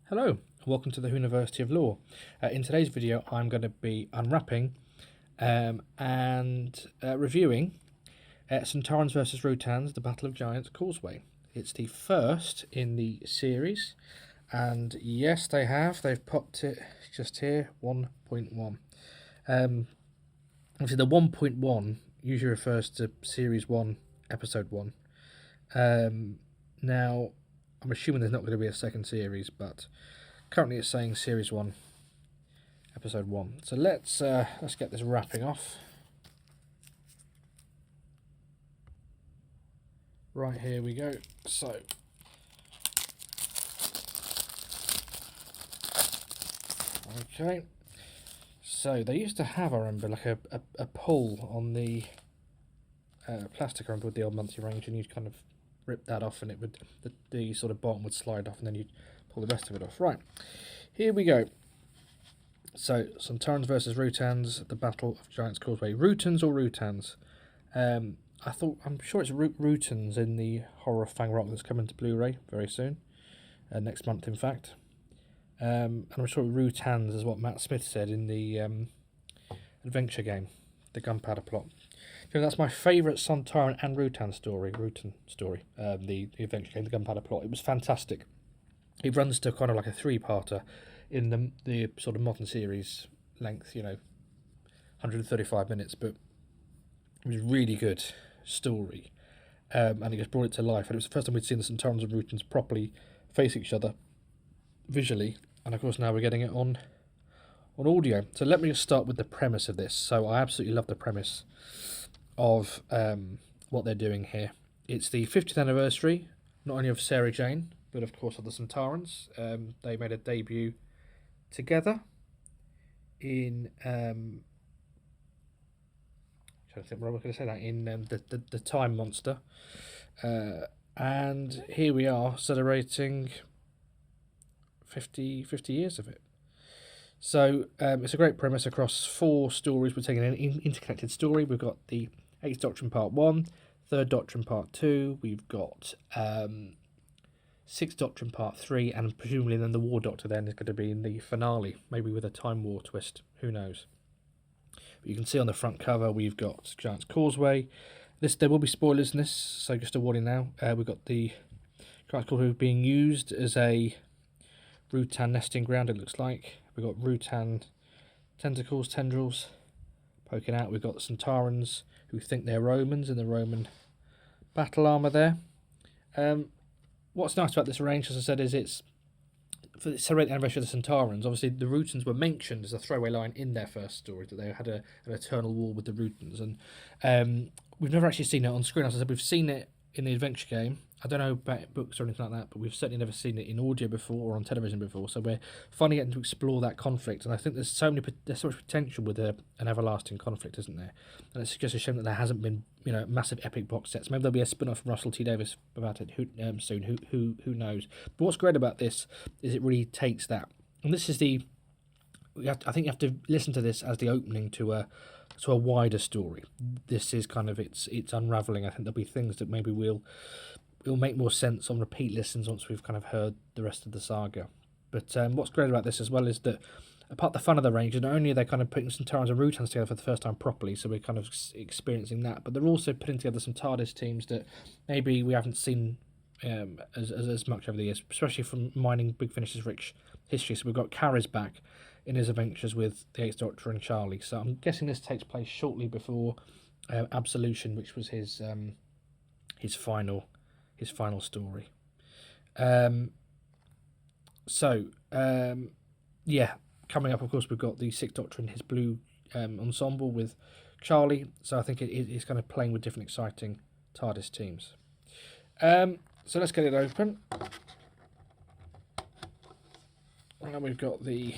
Hello, welcome to the University of Law. In today's video, I'm going to be unwrapping and reviewing Centaurans vs Rutans, the Battle of Giants Causeway. It's the first in the series, and yes, they've popped it just here, 1.1. Obviously, the 1.1 usually refers to Series 1, Episode 1. Now, I'm assuming there's not going to be a second series, but currently it's saying Series 1, Episode 1. So let's get this wrapping off. Right, here we go. So, okay. So they used to have, I remember, like a pull on the plastic, I remember, with the old monthly range, and you'd kind of rip that off and it would, the sort of bottom would slide off and then you'd pull the rest of it off. Right, here we go. So, Centaurans versus Rutans, the Battle of Giants Causeway. Rutans or Rutans? I'm sure it's Rutans in the Horror of Fang Rock that's coming to Blu-ray very soon, next month in fact. And I'm sure Rutans is what Matt Smith said in the adventure game, the Gunpowder Plot. You know, that's my favourite Centaur and Rutan story, the adventure game, the Gunpowder Plot. It was fantastic. It runs to kind of like a three-parter in the sort of modern series length, 135 minutes, but it was really good story, and it just brought it to life. And it was the first time we'd seen the Centaurans and Rutans properly face each other visually, and of course now we're getting it on audio. So let me just start with the premise of this. So I absolutely love the premise of what they're doing here. It's the 50th anniversary, not only of Sarah Jane, but of course of the Centaurans. They made a debut together in trying to think what I was going to say that in the Time Monster, and here we are celebrating 50 years of it. So it's a great premise across 4 stories. We're taking an interconnected story. We've got the 8th Doctrine Part 1, 3rd Doctrine Part 2, we've got 6th Doctrine Part 3, and presumably then the War Doctor then is going to be in the finale, maybe with a Time War twist, who knows. But you can see on the front cover we've got Giants Causeway. There will be spoilers in this, so just a warning now. We've got the Giants Causeway being used as a Rutan nesting ground, it looks like. We've got Rutan tendrils poking out. We've got the Centaurans who think they're Romans in the Roman battle armour there. What's nice about this range, as I said, is it's for the 70th anniversary of the Centaurans. Obviously, the Rutans were mentioned as a throwaway line in their first story, that they had an eternal war with the Rutans. And we've never actually seen it on screen. As I said, we've seen it in the adventure game. I don't know about books or anything like that, but we've certainly never seen it in audio before or on television before. So we're finally getting to explore that conflict, and I think there's so much potential with an everlasting conflict, isn't there? And it's just a shame that there hasn't been, massive epic box sets. Maybe there'll be a spin-off from Russell T Davies about it soon. Who knows? But what's great about this is it really takes that, and this is I think you have to listen to this as the opening to a wider story. This is kind of it's unravelling. I think there'll be things that maybe it'll make more sense on repeat listens once we've kind of heard the rest of the saga. But what's great about this as well is that, apart the fun of the range, not only are they kind of putting Centaurans and Rutans together for the first time properly, so we're kind of experiencing that, but they're also putting together some TARDIS teams that maybe we haven't seen as much over the years, especially from mining Big Finish's rich history. So we've got Kara's back in his adventures with the 8th Doctor and Charlie. So I'm guessing this takes place shortly before Absolution, which was his final story. Coming up, of course, we've got the 6th Doctor and his blue ensemble with Charlie. So I think it's kind of playing with different exciting TARDIS teams. So let's get it open. And we've got the...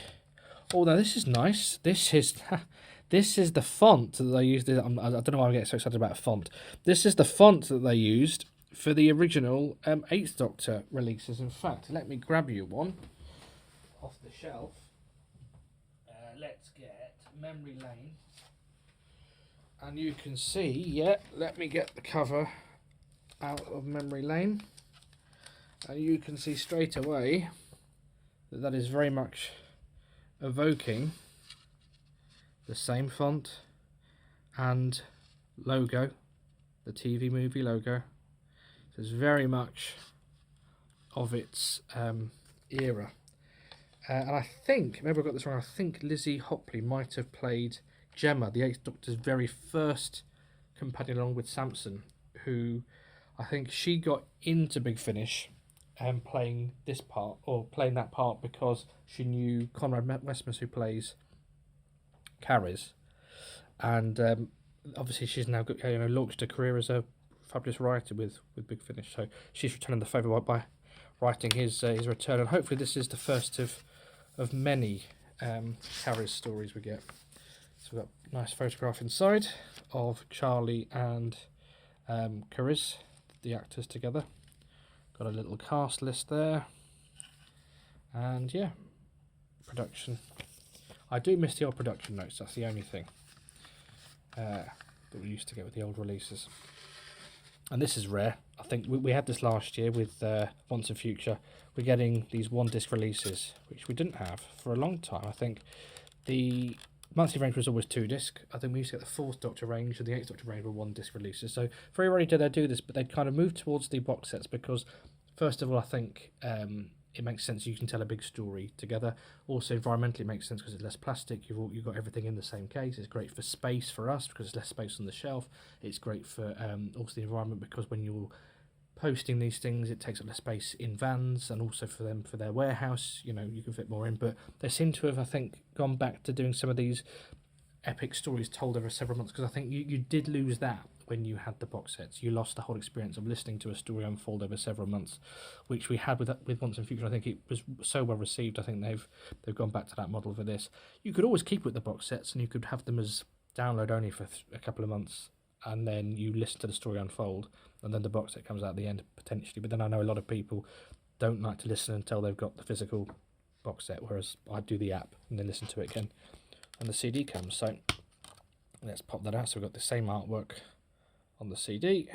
Oh, now this is nice. This is the font that they used. I don't know why I'm getting so excited about font. This is the font that they used for the original 8th Doctor releases. In fact, let me grab you one off the shelf. Let's get Memory Lane. And you can see, let me get the cover out of Memory Lane. And you can see straight away but that is very much evoking the same font and logo, the TV movie logo. So it's very much of its era. And I think, maybe I got this wrong, I think Lizzie Hopley might have played Gemma, the Eighth Doctor's very first companion, along with Samson, who I think she got into Big Finish playing this part, or playing that part, because she knew Conrad Westmus, who plays Carries. And obviously she's now got, launched a career as a fabulous writer with Big Finish. So she's returning the favour by writing his return. And hopefully this is the first of many Carries stories we get. So we've got a nice photograph inside of Charlie and Carries, the actors together. Got a little cast list there. And yeah, production. I do miss the old production notes, that's the only thing that we used to get with the old releases. And this is rare. I think we had this last year with Once and Future. We're getting these one-disc releases, which we didn't have for a long time. I think the monthly range was always 2-disc. I think we used to get the 4th Doctor range and the 8th Doctor range were 1-disc releases. So very rarely did they do this, but they'd kind of moved towards the box sets because, first of all, I think it makes sense. You can tell a big story together. Also, environmentally, it makes sense because it's less plastic. You've got everything in the same case. It's great for space for us because there's less space on the shelf. It's great for also the environment because when you're posting these things, it takes up less space in vans, and also for them for their warehouse. You can fit more in. But they seem to have, I think, gone back to doing some of these epic stories told over several months, because I think you did lose that when you had the box sets. You lost the whole experience of listening to a story unfold over several months, which we had with Once and Future. I think it was so well received. I think they've gone back to that model for this. You could always keep with the box sets, and you could have them as download only for a couple of months, and then you listen to the story unfold, and then the box set comes out at the end potentially. But then I know a lot of people don't like to listen until they've got the physical box set, whereas I do the app and then listen to it again when the CD comes. So let's pop that out. So we've got the same artwork on the CD.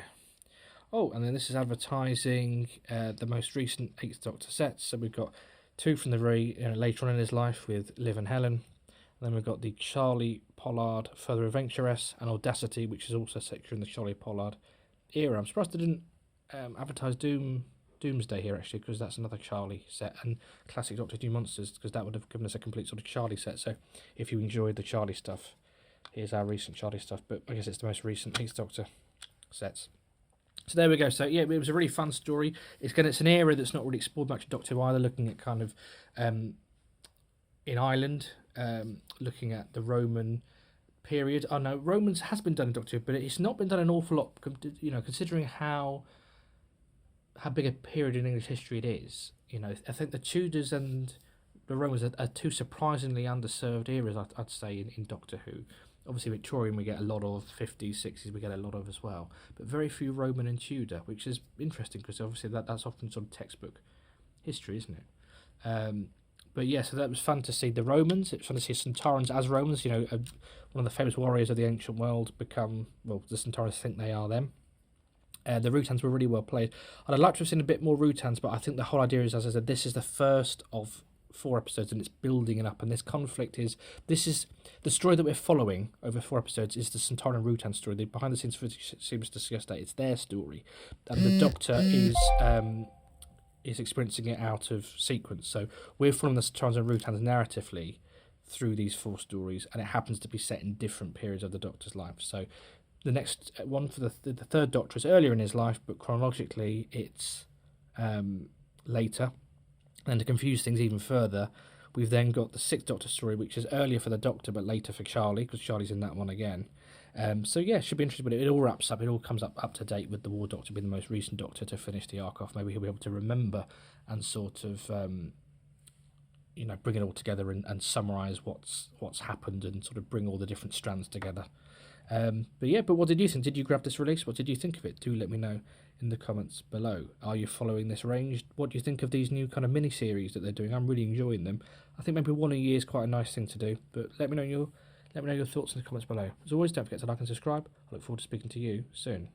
Oh, and then this is advertising the most recent 8th Doctor sets. So we've got 2 from the very later on in his life with Liv and Helen. And then we've got the Charlie Pollard Further Adventuress and Audacity, which is also set during the Charlie Pollard era. I'm surprised they didn't advertise Doomsday here, actually, because that's another Charlie set, and Classic Doctor New Monsters, because that would have given us a complete sort of Charlie set. So if you enjoyed the Charlie stuff, here's our recent Charlie stuff, but I guess it's the most recent 8th Doctor sets. So there we go. So yeah, it was a really fun story. It's an era that's not really explored much in Doctor Who either, looking at kind of in Ireland, looking at the Roman period. I know Romans has been done in Doctor Who, but it's not been done an awful lot, considering how big a period in English history it is. I think the Tudors and the Romans are 2 surprisingly underserved eras, I'd say, in Doctor Who. Obviously Victorian we get a lot of, 50s, 60s we get a lot of as well, but very few Roman and Tudor, which is interesting because obviously that's often sort of textbook history, isn't it? But yeah, so that was fun to see the Romans. It's fun to see Centaurans as Romans. One of the famous warriors of the ancient world become, well, the Centaurans think they are them. The Rutans were really well played. And I'd like to have seen a bit more Rutans, but I think the whole idea is, as I said, this is the first of 4 episodes, and it's building it up. And this conflict this is the story that we're following over 4 episodes is the Centaur and Rutan story. The behind the scenes footage seems to suggest that it's their story, and the Doctor is experiencing it out of sequence. So we're following the Centaurs and Rutans narratively through these 4 stories, and it happens to be set in different periods of the Doctor's life. So the next one for the 3rd Doctor is earlier in his life, but chronologically it's later. And to confuse things even further, we've then got the 6th Doctor story, which is earlier for the Doctor but later for Charlie, because Charlie's in that one again. So yeah, it should be interesting, but it all wraps up. It all comes up to date with the War Doctor being the most recent Doctor to finish the arc off. Maybe he'll be able to remember and sort of bring it all together and summarise what's happened and sort of bring all the different strands together. But what did you think? Did you grab this release? What did you think of it? Do let me know in the comments below. Are you following this range? What do you think of these new kind of mini-series that they're doing? I'm really enjoying them. I think maybe 1 a year is quite a nice thing to do, but let me know your thoughts in the comments below. As always, don't forget to like and subscribe. I look forward to speaking to you soon.